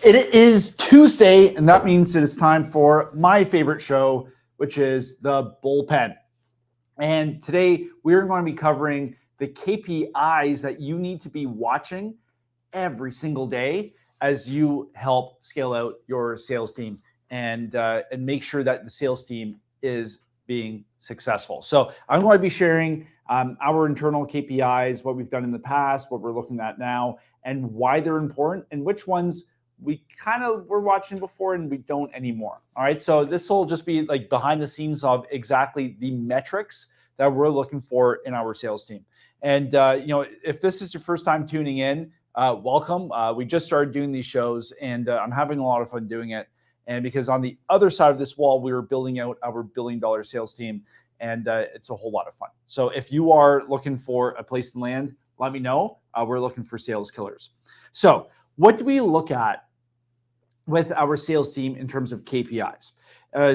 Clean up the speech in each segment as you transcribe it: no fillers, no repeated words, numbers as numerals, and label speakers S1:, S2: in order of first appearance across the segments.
S1: It is Tuesday, and that means it is time for my favorite show, which is the Bullpen. And today we're going to be covering the KPIs that you need to be watching every single day as you help scale out your sales team and make sure that the sales team is being successful. So I'm going to be sharing our internal KPIs, what we've done in the past, what we're looking at now, and why they're important, and which ones we kind of were watching before and we don't anymore. All right, so this will just be like behind the scenes of exactly the metrics that we're looking for in our sales team. And if this is your first time tuning in, welcome. We just started doing these shows, and I'm having a lot of fun doing it. And because on the other side of this wall, we were building out our $1 billion sales team, and it's a whole lot of fun. So if you are looking for a place to land, let me know. We're looking for sales killers. So what do we look at with our sales team in terms of KPIs?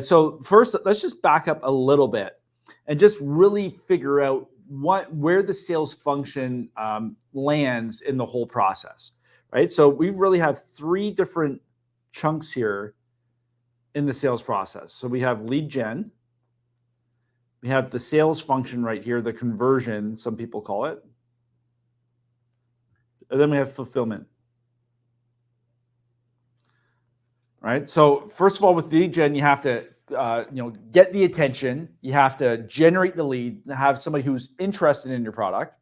S1: So first, let's just back up a little bit and just really figure out where the sales function lands in the whole process, right? So we really have three different chunks here in the sales process. So we have lead gen, we have the sales function right here, the conversion, some people call it, and then we have fulfillment. Right. So first of all, with lead gen, you have to get the attention. You have to generate the lead, have somebody who's interested in your product.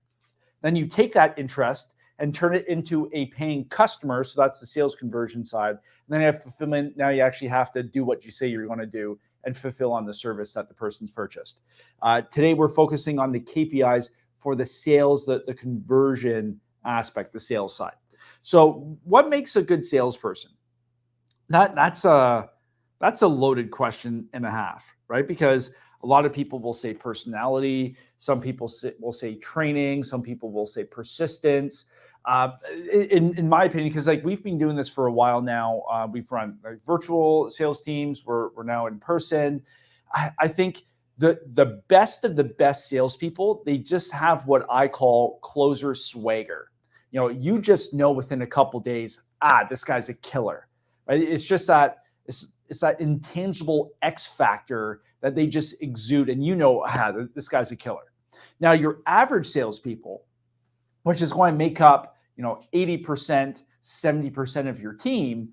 S1: Then you take that interest and turn it into a paying customer. So that's the sales conversion side. And then you have fulfillment. Now you actually have to do what you say you're going to do and fulfill on the service that the person's purchased. Today, we're focusing on the KPIs for the sales, the conversion aspect, the sales side. So what makes a good salesperson? That's a loaded question and a half, right? Because a lot of people will say personality, some people will say training, some people will say persistence. In my opinion, because like we've been doing this for a while now, we've run virtual sales teams. We're now in person. I think the best of the best salespeople, they just have what I call closer swagger. You just know within a couple days, this guy's a killer. Right? It's just that it's that intangible X factor that they just exude, and this guy's a killer. Now, your average salespeople, which is going to make up 80%, 70% of your team,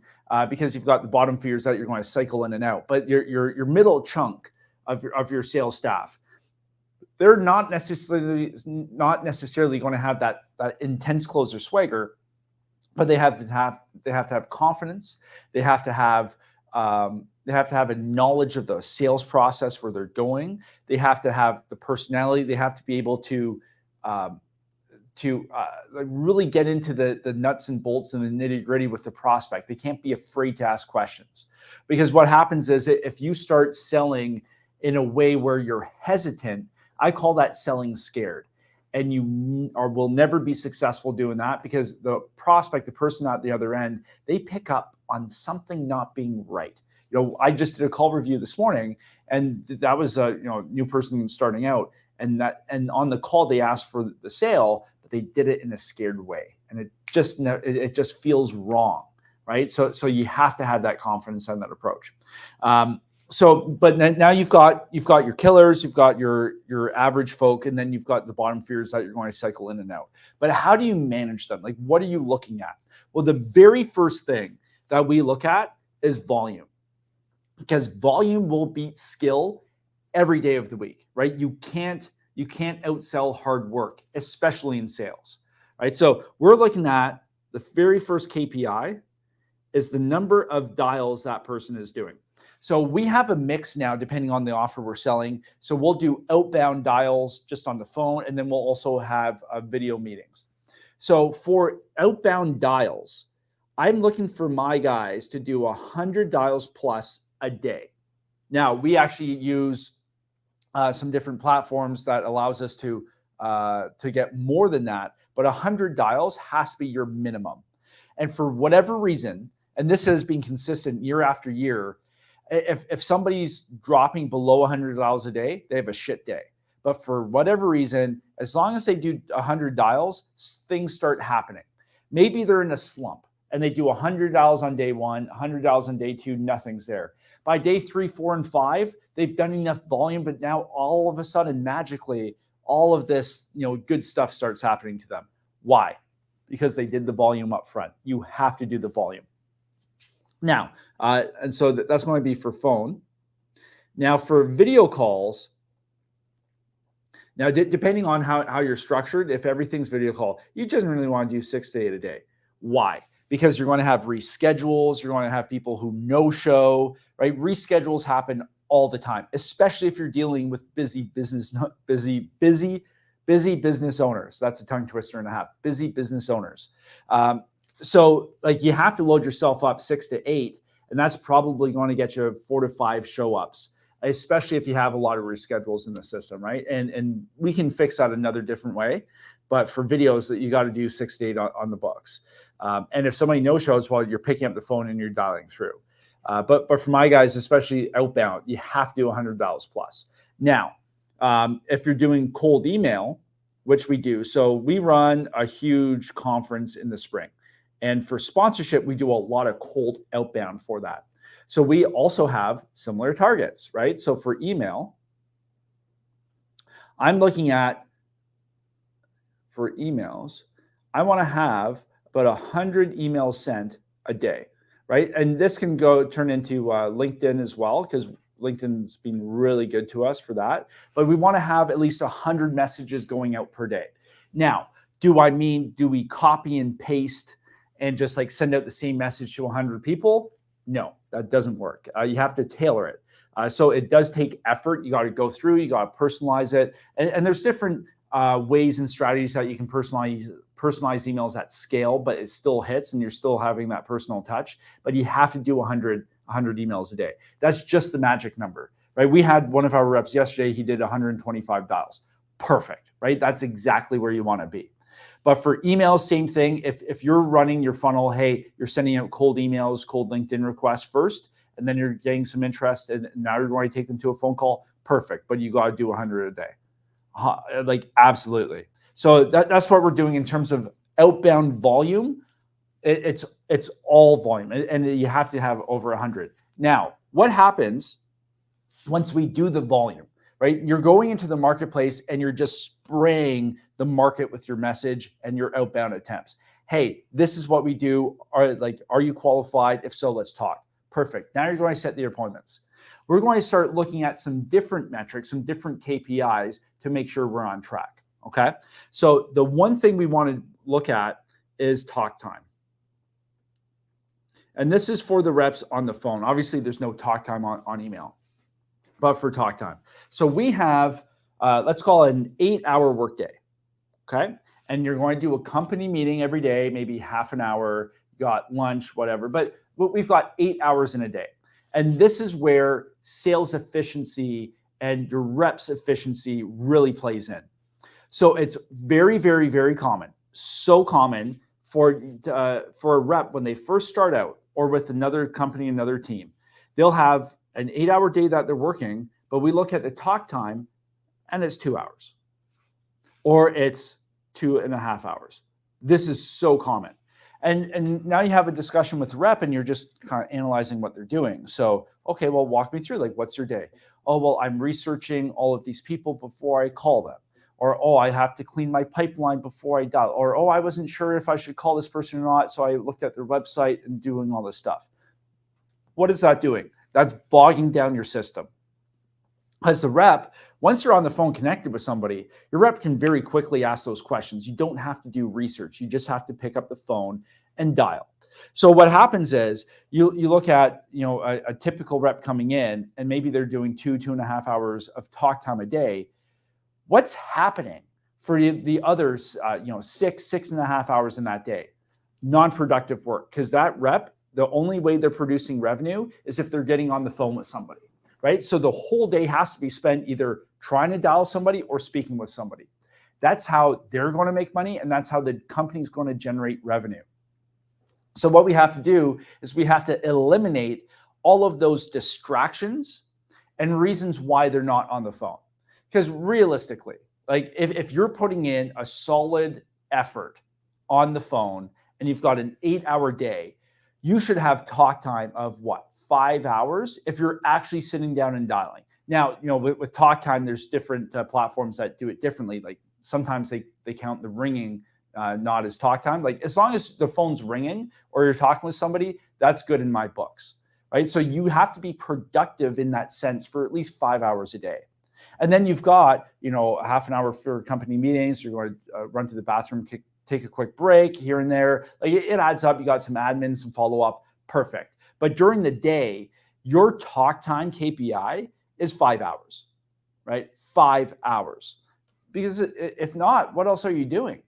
S1: because you've got the bottom feeders that you're going to cycle in and out. But your middle chunk of your sales staff, they're not necessarily going to have that intense closer swagger. But they have to have confidence. They have to have a knowledge of the sales process where they're going. They have to have the personality. They have to be able to really get into the nuts and bolts and the nitty gritty with the prospect. They can't be afraid to ask questions, because what happens is if you start selling in a way where you're hesitant, I call that selling scared. And you will never be successful doing that, because the prospect, the person at the other end, they pick up on something not being right. I just did a call review this morning, and that was a new person starting out, and on the call they asked for the sale, but they did it in a scared way, and it just feels wrong, right? So you have to have that confidence and that approach. But now you've got your killers, you've got your average folk, and then you've got the bottom feeders that you're going to cycle in and out. But how do you manage them? Like, what are you looking at? Well, the very first thing that we look at is volume, because volume will beat skill every day of the week, right? You can't outsell hard work, especially in sales, right? So we're looking at the very first KPI is the number of dials that person is doing. So we have a mix now, depending on the offer we're selling. So we'll do outbound dials just on the phone, and then we'll also have video meetings. So for outbound dials, I'm looking for my guys to do 100 dials plus a day. Now, we actually use some different platforms that allows us to get more than that, but 100 dials has to be your minimum. And for whatever reason, and this has been consistent year after year, if somebody's dropping below 100 dials a day, they have a shit day. But for whatever reason, as long as they do 100 dials, things start happening. Maybe they're in a slump. and they do $100 on day one, $100 on day two, nothing's there. By day 3, 4, and 5, they've done enough volume, but now all of a sudden, magically, all of this, good stuff starts happening to them. Why? Because they did the volume up front. You have to do the volume. Now, and so that's going to be for phone. Now, for video calls, now depending on how you're structured, if everything's video call, you generally want to do 6 to 8 a day. Why? Because you're going to have reschedules. You're going to have people who no-show, right? Reschedules happen all the time, especially if you're dealing with busy business owners. That's a tongue twister and a half. Busy business owners. So like you have to load yourself up 6 to 8, and that's probably going to get you 4 to 5 show ups, especially if you have a lot of reschedules in the system, right? And we can fix that another different way. But for videos, that you got to do 6 to 8 on the books. And if somebody no shows, well, you're picking up the phone and you're dialing through. But for my guys, especially outbound, you have to do $100 plus. Now, if you're doing cold email, which we do, so we run a huge conference in the spring. And for sponsorship, we do a lot of cold outbound for that. So we also have similar targets, right? So for email, I'm looking at, for emails, I want to have about 100 emails sent a day, right? And this can turn into LinkedIn as well, because LinkedIn's been really good to us for that. But we want to have at least 100 messages going out per day. Now, do we copy and paste and just like send out the same message to 100 people? No, that doesn't work. You have to tailor it. So it does take effort. You got to go through, you got to personalize it. And there's different ways and strategies that you can personalize emails at scale, but it still hits and you're still having that personal touch. But you have to do 100 emails a day. That's just the magic number, right? We had one of our reps yesterday, he did 125 dials. Perfect, right? That's exactly where you want to be. But for emails, same thing. If you're running your funnel, hey, you're sending out cold emails, cold LinkedIn requests first, and then you're getting some interest, and now you're going to take them to a phone call, perfect. But you got to do 100 a day. Like, absolutely. So that's what we're doing in terms of outbound volume. It's all volume, and you have to have over 100. Now, what happens once we do the volume, right? You're going into the marketplace and you're just spraying the market with your message and your outbound attempts. Hey, this is what we do. Are you qualified? If so, let's talk. Perfect. Now you're going to set the appointments. We're going to start looking at some different metrics, some different KPIs to make sure we're on track. Okay. So the one thing we want to look at is talk time. And this is for the reps on the phone. Obviously, there's no talk time on email, but for talk time. So we have, let's call it an 8-hour workday. Okay. And you're going to do a company meeting every day, maybe half an hour, you got lunch, whatever, but we've got 8 hours in a day. And this is where sales efficiency and your reps efficiency really plays in. So it's very, very, very common. So common for a rep when they first start out or with another company, another team, they'll have an 8-hour day that they're working, but we look at the talk time and it's 2 hours or it's 2.5 hours. This is so common. And now you have a discussion with the rep and you're just kind of analyzing what they're doing. So, okay, well, walk me through, like, what's your day? Oh, well, I'm researching all of these people before I call them. Or, oh, I have to clean my pipeline before I dial. Or, oh, I wasn't sure if I should call this person or not, so I looked at their website and doing all this stuff. What is that doing? That's bogging down your system. As the rep, once you're on the phone connected with somebody, your rep can very quickly ask those questions. You don't have to do research. You just have to pick up the phone and dial. So what happens is you look at a typical rep coming in, and maybe they're doing 2.5 hours of talk time a day. What's happening for the others, 6.5 hours in that day? Non-productive work, because that rep, the only way they're producing revenue is if they're getting on the phone with somebody, right? So the whole day has to be spent either trying to dial somebody or speaking with somebody. That's how they're going to make money, and that's how the company's going to generate revenue. So what we have to do is we have to eliminate all of those distractions and reasons why they're not on the phone. Because realistically, like if you're putting in a solid effort on the phone and you've got an 8-hour day, you should have talk time of what, 5 hours if you're actually sitting down and dialing. Now, with talk time, there's different platforms that do it differently. Like sometimes they count the ringing not as talk time. Like as long as the phone's ringing or you're talking with somebody, that's good in my books, right? So you have to be productive in that sense for at least 5 hours a day. And then you've got, half an hour for company meetings. You're going to run to the bathroom, take a quick break here and there. Like it adds up. You got some admin, some follow-up, perfect. But during the day, your talk time KPI is 5 hours, right? 5 hours. Because if not, what else are you doing?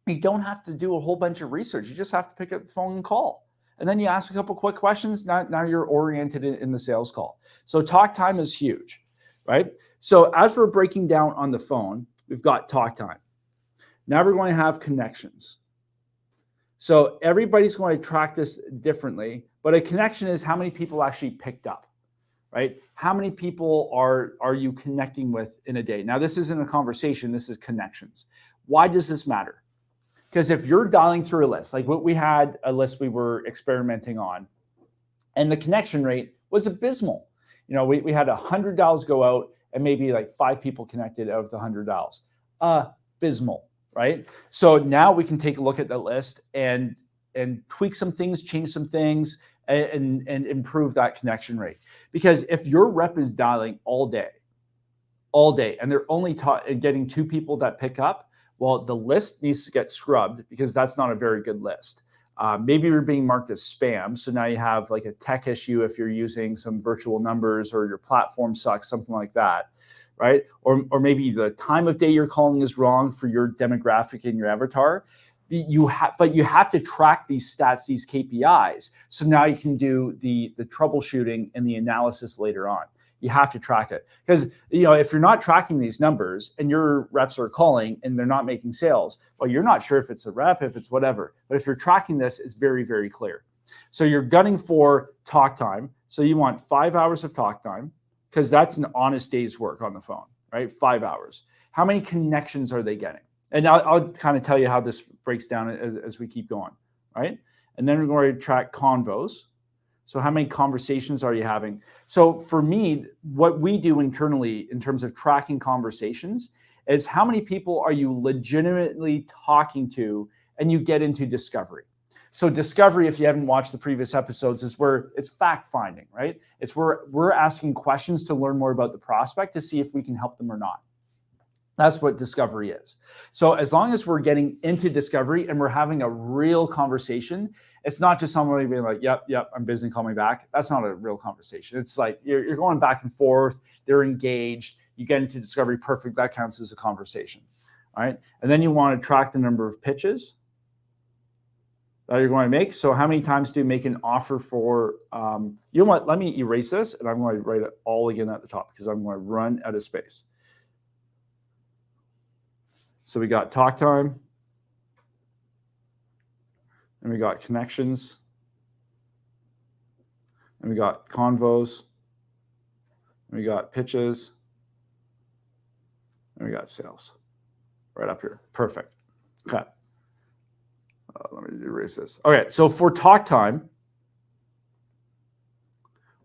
S1: You don't have to do a whole bunch of research. You just have to pick up the phone and call. And then you ask a couple quick questions. Now you're oriented in the sales call. So talk time is huge, right? So as we're breaking down on the phone, we've got talk time. Now we're going to have connections. So everybody's going to track this differently, but a connection is how many people actually picked up, right? How many people are you connecting with in a day? Now this isn't a conversation, this is connections. Why does this matter? Because if you're dialing through a list, like what we had a list we were experimenting on, and the connection rate was abysmal. We had $100 go out and maybe like 5 people connected out of the $100. Abysmal, right? So now we can take a look at the list and tweak some things, change some things, and improve that connection rate. Because if your rep is dialing all day, and they're only getting 2 people that pick up, well, the list needs to get scrubbed because that's not a very good list. Maybe you're being marked as spam. So now you have like a tech issue if you're using some virtual numbers or your platform sucks, something like that, right? Or maybe the time of day you're calling is wrong for your demographic and your avatar. But you have to track these stats, these KPIs. So now you can do the troubleshooting and the analysis later on. You have to track it because if you're not tracking these numbers and your reps are calling and they're not making sales, well, you're not sure if it's a rep, if it's whatever. But if you're tracking this, it's very, very clear. So you're gunning for talk time. So you want 5 hours of talk time because that's an honest day's work on the phone, right? 5 hours. How many connections are they getting? And I'll kind of tell you how this breaks down as we keep going, right? And then we're going to track convos. So how many conversations are you having? So for me, what we do internally in terms of tracking conversations is how many people are you legitimately talking to, and you get into discovery. So discovery, if you haven't watched the previous episodes, is where it's fact finding, right? It's where we're asking questions to learn more about the prospect to see if we can help them or not. That's what discovery is. So as long as we're getting into discovery and we're having a real conversation, it's not just somebody being like, yep, I'm busy, call me back. That's not a real conversation. It's like you're going back and forth, they're engaged, you get into discovery, perfect, that counts as a conversation, all right? And then you want to track the number of pitches that you're going to make. So how many times do you make an offer for, you know what, let me erase this and I'm going to write it all again at the top because I'm going to run out of space. So we got talk time, and we got connections, and we got convos, and we got pitches, and we got sales right up here. Perfect. Okay. Let me erase this. Okay, so for talk time,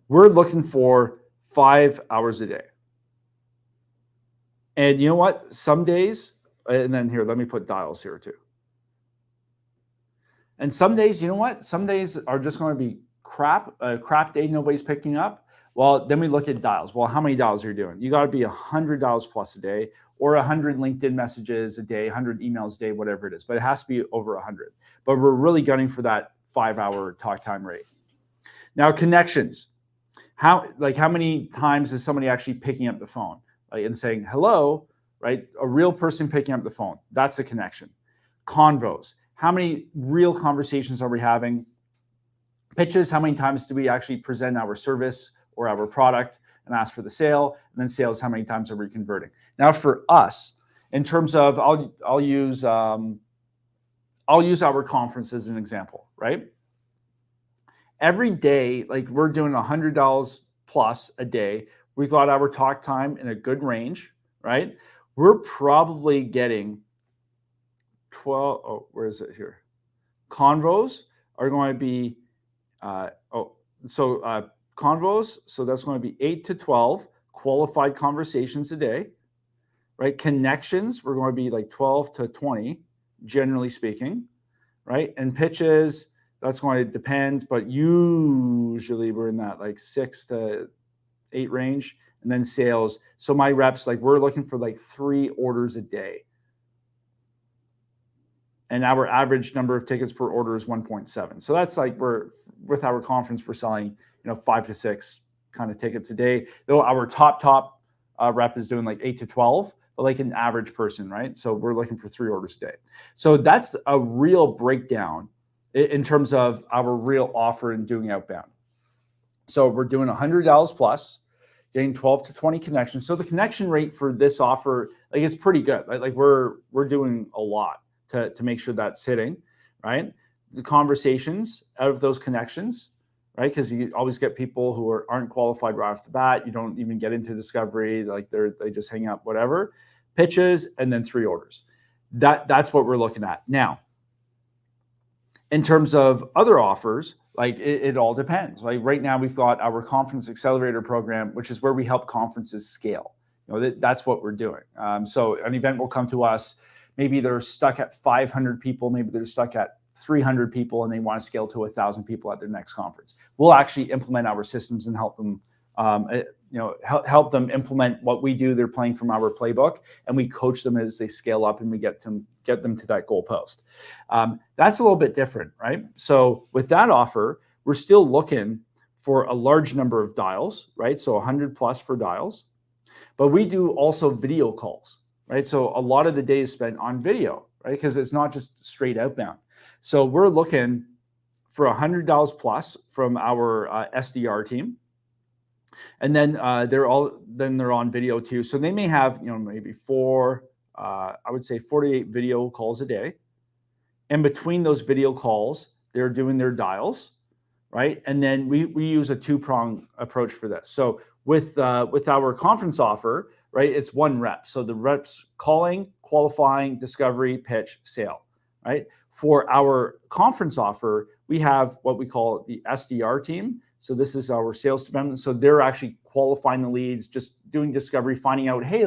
S1: we're looking for 5 hours a day. And you know what? Some days, and then here, let me put dials here too. And some days, you know what? Some days are just going to be a crap day, nobody's picking up. Well, then we look at dials. Well, how many dials are you doing? You got to be 100 dials plus a day, or 100 LinkedIn messages a day, 100 emails a day, whatever it is. But it has to be over 100. But we're really gunning for that 5 hour talk time rate. Now, connections. How many times is somebody actually picking up the phone and saying hello? Right? A real person picking up the phone. That's the connection. Convos. How many real conversations are we having? Pitches. How many times do we actually present our service or our product and ask for the sale? And then sales. How many times are we converting? Now for us, in terms of, I'll use our conference as an example, right? Every day, like we're doing $100 plus a day. We've got our talk time in a good range, right? We're probably getting 12, where is it here? Convos are going to be, convos, so that's going to be 8 to 12 qualified conversations a day, right? Connections, we're going to be like 12 to 20, generally speaking, right? And pitches, that's going to depend, but usually we're in that like 6 to 8 range. And then sales. So my reps, like we're looking for like 3 orders a day. And our average number of tickets per order is 1.7. So that's like with our conference, we're selling, 5 to 6 kind of tickets a day. Though our top rep is doing like 8 to 12, but like an average person, right? So we're looking for 3 orders a day. So that's a real breakdown in terms of our real offer in doing outbound. So we're doing $100 plus, getting 12 to 20 connections. So the connection rate for this offer, like it's pretty good. Like we're doing a lot to make sure that's hitting, right? The conversations out of those connections, right? Because you always get people who aren't qualified right off the bat. You don't even get into discovery. Like they just hang up, whatever. Pitches, and then 3 orders. That's what we're looking at. Now, in terms of other offers, like it all depends. Like right now we've got our Conference Accelerator program, which is where we help conferences scale. That's what we're doing. So an event will come to us. Maybe they're stuck at 500 people. Maybe they're stuck at 300 people and they want to scale to 1,000 people at their next conference. We'll actually implement our systems and help them, help them implement what we do. They're playing from our playbook, and we coach them as they scale up, and we get them to that goal post. That's a little bit different, right? So with that offer, we're still looking for a large number of dials, right? So 100 plus for dials, but we do also video calls, right? So a lot of the day is spent on video, right? Because it's not just straight outbound. So we're looking for $100 plus from our SDR team. And then they're on video too. So they may have, maybe 48 video calls a day. And between those video calls, they're doing their dials, right? And then we use a 2-prong approach for this. So with our conference offer, right, it's 1 rep. So the rep's calling, qualifying, discovery, pitch, sale, right? For our conference offer, we have what we call the SDR team. So this is our sales development. So they're actually qualifying the leads, just doing discovery, finding out, hey,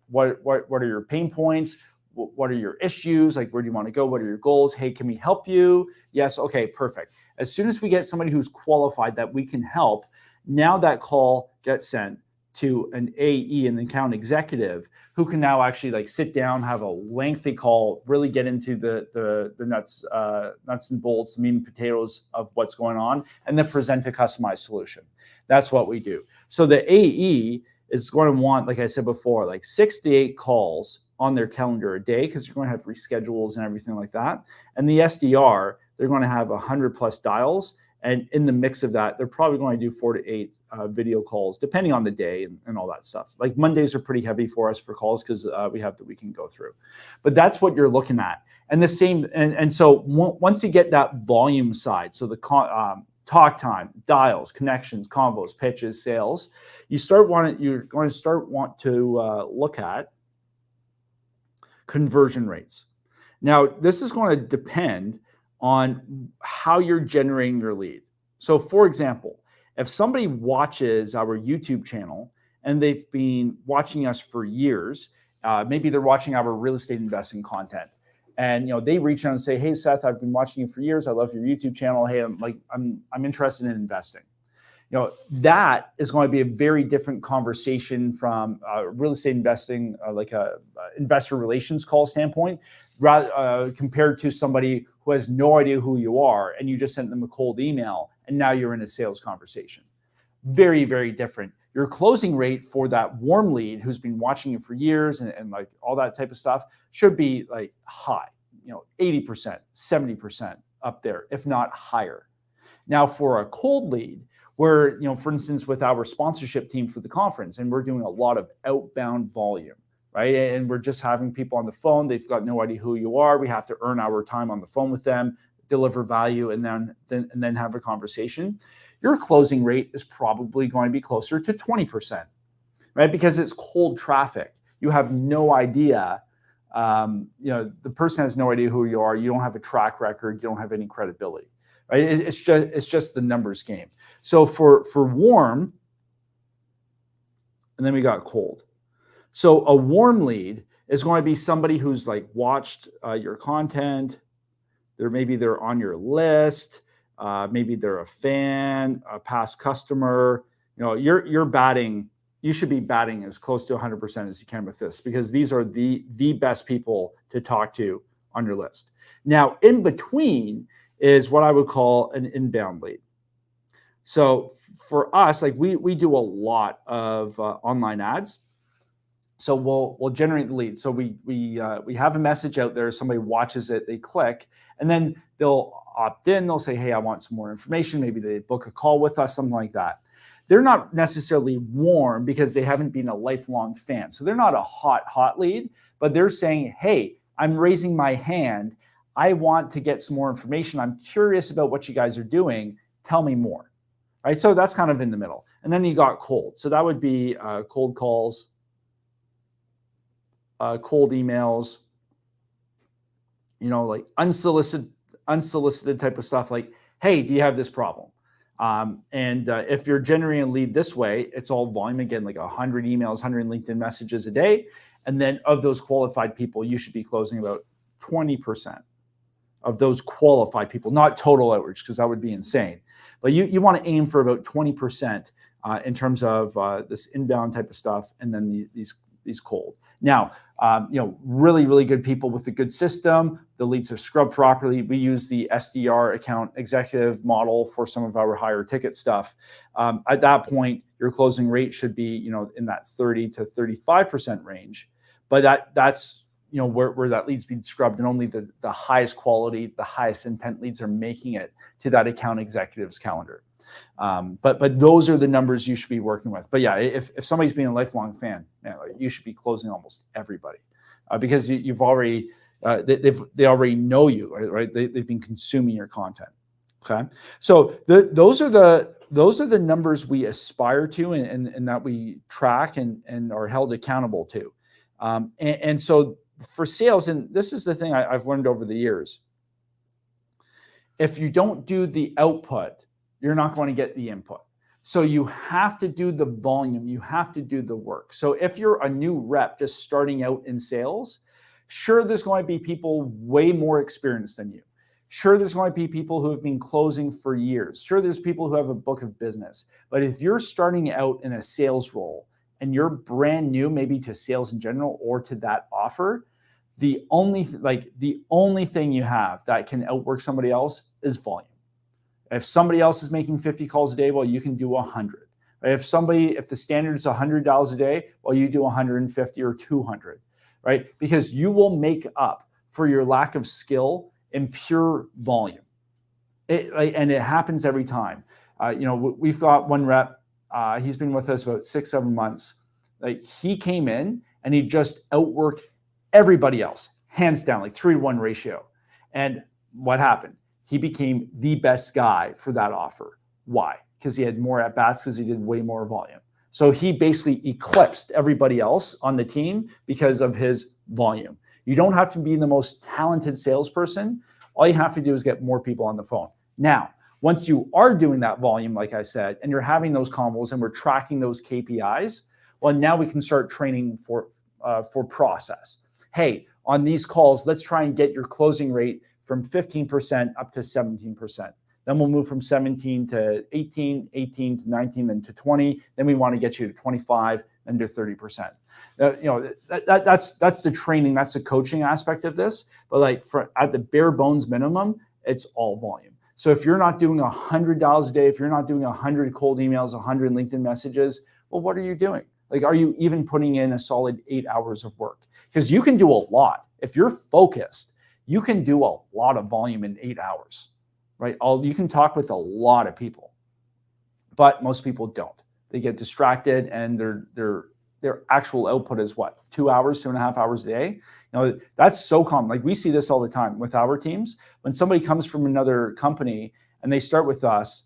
S1: what are your pain points? What are your issues? Like, where do you want to go? What are your goals? Hey, can we help you? Yes. Okay, perfect. As soon as we get somebody who's qualified that we can help, now that call gets sent to an AE, an account executive, who can now actually sit down, have a lengthy call, really get into the nuts and bolts, the meat and potatoes of what's going on, and then present a customized solution. That's what we do. So the AE is going to want, like I said before, 6 to 8 calls on their calendar a day, because you're going to have reschedules and everything like that. And the SDR, they're going to have 100 plus dials. And in the mix of that, they're probably going to do 4 to 8 video calls, depending on the day and all that stuff. Like Mondays are pretty heavy for us for calls because we have the weekend go through. But that's what you're looking at. And the same, and so once you get that volume side, so the talk time, dials, connections, combos, pitches, sales, you're going to want to look at conversion rates. Now, this is going to depend on how you're generating your lead. So for example, if somebody watches our YouTube channel and they've been watching us for years, maybe they're watching our real estate investing content, and they reach out and say, "Hey Seth, I've been watching you for years. I love your YouTube channel. Hey, I'm interested in investing." That is going to be a very different conversation from real estate investing, like a investor relations call standpoint, compared to somebody who has no idea who you are and you just sent them a cold email and now you're in a sales conversation. Very, very different. Your closing rate for that warm lead who's been watching you for years and all that type of stuff should be high, 80%, 70% up there, if not higher. Now for a cold lead, where, for instance, with our sponsorship team for the conference, and we're doing a lot of outbound volume, right? And we're just having people on the phone. They've got no idea who you are. We have to earn our time on the phone with them, deliver value, and then have a conversation. Your closing rate is probably going to be closer to 20%, right? Because it's cold traffic. You have no idea the person has no idea who you are. You don't have a track record. You don't have any credibility, right? It's just the numbers game. So for warm, and then we got cold. So a warm lead is going to be somebody who's like watched your content. Maybe they're on your list. Maybe they're a fan, a past customer. You're batting. You should be batting as close to 100% as you can with this, because these are the best people to talk to on your list. Now, in between is what I would call an inbound lead. So for us, like we do a lot of online ads. So we'll generate the lead. So we have a message out there. Somebody watches it, they click, and then they'll opt in. They'll say, "Hey, I want some more information." Maybe they book a call with us, something like that. They're not necessarily warm because they haven't been a lifelong fan. So they're not a hot lead, but they're saying, "Hey, I'm raising my hand. I want to get some more information. I'm curious about what you guys are doing. Tell me more." Right? So that's kind of in the middle. And then you got cold. So that would be cold calls, cold emails, like unsolicited type of stuff, like, "Hey, do you have this problem?" And if you're generating a lead this way, it's all volume again, like 100 emails, 100 LinkedIn messages a day. And then of those qualified people, you should be closing about 20% of those qualified people, not total outreach, because that would be insane. But you want to aim for about 20% in terms of this inbound type of stuff, and then these cold. Now, really, really good people with a good system. The leads are scrubbed properly. We use the SDR, account executive model, for some of our higher ticket stuff. At that point, your closing rate should be, in that 30 to 35% range. But that's where that lead's being scrubbed, and only the highest quality, the highest intent leads are making it to that account executive's calendar. But those are the numbers you should be working with. But yeah, if somebody's been a lifelong fan, you should be closing almost everybody, because you've already they already know you, right? They've been consuming your content. Okay, so those are the numbers we aspire to, and that we track and are held accountable to. And so for sales, and this is the thing I've learned over the years, if you don't do the output, you're not going to get the input. So you have to do the volume, you have to do the work. So if you're a new rep just starting out in sales, sure, there's going to be people way more experienced than you. Sure, there's going to be people who have been closing for years. Sure, there's people who have a book of business. But if you're starting out in a sales role and you're brand new, maybe to sales in general or to that offer, the only thing you have that can outwork somebody else is volume. If somebody else is making 50 calls a day, well, you can do 100. Right? If the standard is $100 a day, well, you do 150 or 200, right? Because you will make up for your lack of skill in pure volume. And it happens every time. We've got one rep. He's been with us about 6-7 months. Like, he came in and he just outworked everybody else, hands down, like 3-to-1 ratio. And what happened? He became the best guy for that offer. Why? Because he had more at-bats, because he did way more volume. So he basically eclipsed everybody else on the team because of his volume. You don't have to be the most talented salesperson. All you have to do is get more people on the phone. Now, once you are doing that volume, like I said, and you're having those combos and we're tracking those KPIs, well, now we can start training for process. Hey, on these calls, let's try and get your closing rate from 15% up to 17%. Then we'll move from 17 to 18, 18 to 19, then to 20. Then we want to get you to 25, then to 30%. That's the training, that's the coaching aspect of this. But at the bare bones minimum, it's all volume. So if you're not doing $100 a day, if you're not doing 100 cold emails, 100 LinkedIn messages, well, what are you doing? Are you even putting in a solid 8 hours of work? Because you can do a lot. If you're focused, you can do a lot of volume in 8 hours, right? You can talk with a lot of people, but most people don't. They get distracted, and their actual output is what? 2 hours, 2.5 hours a day. That's so common. We see this all the time with our teams. When somebody comes from another company and they start with us,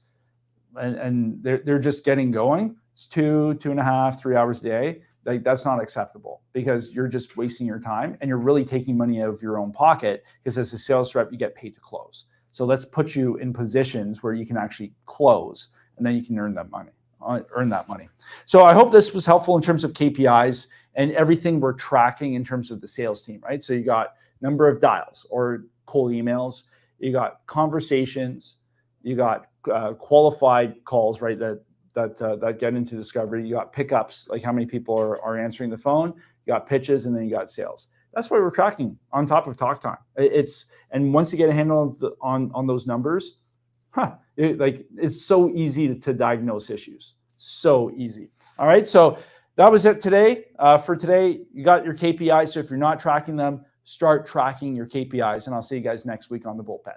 S1: and they're just getting going, it's 2.5, 3 hours a day. Like, that's not acceptable, because you're just wasting your time and you're really taking money out of your own pocket, because as a sales rep, you get paid to close. So let's put you in positions where you can actually close, and then you can earn that money. So I hope this was helpful in terms of KPIs and everything we're tracking in terms of the sales team, right? So you got number of dials or cold emails, you got conversations, you got qualified calls, right? That get into discovery. You got pickups, like how many people are answering the phone. You got pitches, and then you got sales. That's what we're tracking on top of talk time. And once you get a handle on those numbers, it's so easy to diagnose issues. So easy. All right. So that was it today. For today, you got your KPIs. So if you're not tracking them, start tracking your KPIs, and I'll see you guys next week on the Bullpen.